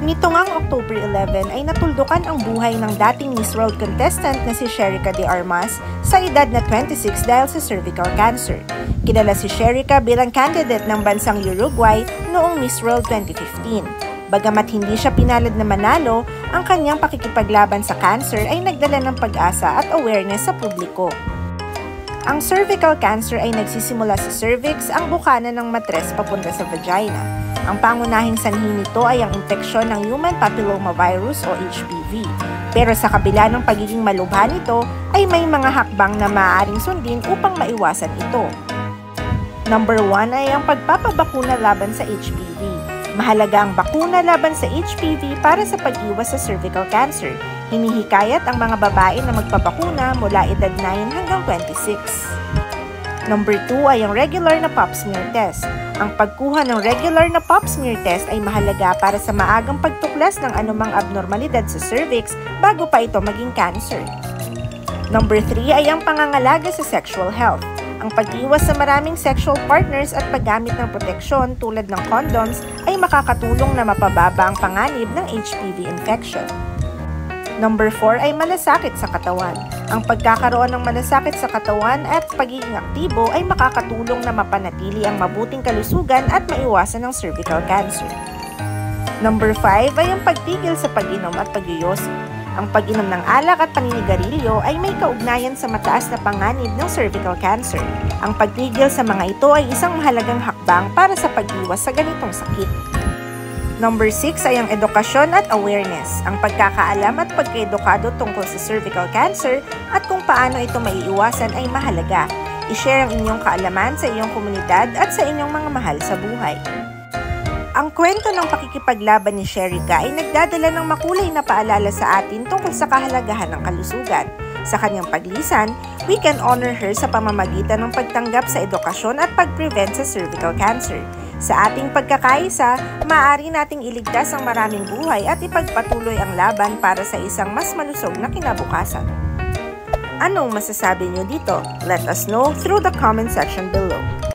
Nito ngang October 11 ay natuldukan ang buhay ng dating Miss World contestant na si Sherrica de Armas sa edad na 26 dahil sa cervical cancer. Kilala si Sherrica bilang candidate ng bansang Uruguay noong Miss World 2015. Bagamat hindi siya pinalad na manalo, ang kanyang pakikipaglaban sa cancer ay nagdala ng pag-asa at awareness sa publiko. Ang cervical cancer ay nagsisimula sa cervix, ang bukana ng matres papunta sa vagina. Ang pangunahing sanhi nito ay ang infeksyon ng human papillomavirus o HPV. Pero sa kabila ng pagiging malubha nito, ay may mga hakbang na maaaring sundin upang maiwasan ito. Number 1 ay ang pagpapabakuna laban sa HPV. Mahalaga ang bakuna laban sa HPV para sa pag-iwas sa cervical cancer. Hinihikayat ang mga babae na magpabakuna mula edad 9 hanggang 26. Number 2 ay ang regular na pap smear test. Ang pagkuha ng regular na pap smear test ay mahalaga para sa maagang pagtuklas ng anumang abnormalidad sa cervix bago pa ito maging cancer. Number 3 ay ang pangangalaga sa sexual health. Ang pag-iwas sa maraming sexual partners at paggamit ng proteksyon tulad ng condoms ay makakatulong na mapababa ang panganib ng HPV infection. Number 4 ay malasakit sa katawan. Ang pagkakaroon ng malasakit sa katawan at pagiging aktibo ay makakatulong na mapanatili ang mabuting kalusugan at maiwasan ang cervical cancer. Number 5 ay ang pagtigil sa pag-inom at pag-yoyosi. Ang pag-inom ng alak at paninigarilyo ay may kaugnayan sa mataas na panganib ng cervical cancer. Ang pagtigil sa mga ito ay isang mahalagang hakbang para sa pag-iwas sa ganitong sakit. Number 6 ay ang edukasyon at awareness. Ang pagkakaalam at pagkaedukado tungkol sa cervical cancer at kung paano ito maiiwasan ay mahalaga. I-share ang inyong kaalaman sa iyong komunidad at sa inyong mga mahal sa buhay. Ang kwento ng pakikipaglaban ni Sherrica ay nagdadala ng makulay na paalala sa atin tungkol sa kahalagahan ng kalusugan. Sa kanyang paglisan, we can honor her sa pamamagitan ng pagtanggap sa edukasyon at pag-prevent sa cervical cancer. Sa ating pagkakaisa, maaari nating iligtas ang maraming buhay at ipagpatuloy ang laban para sa isang mas malusog na kinabukasan. Anong masasabi niyo dito? Let us know through the comment section below.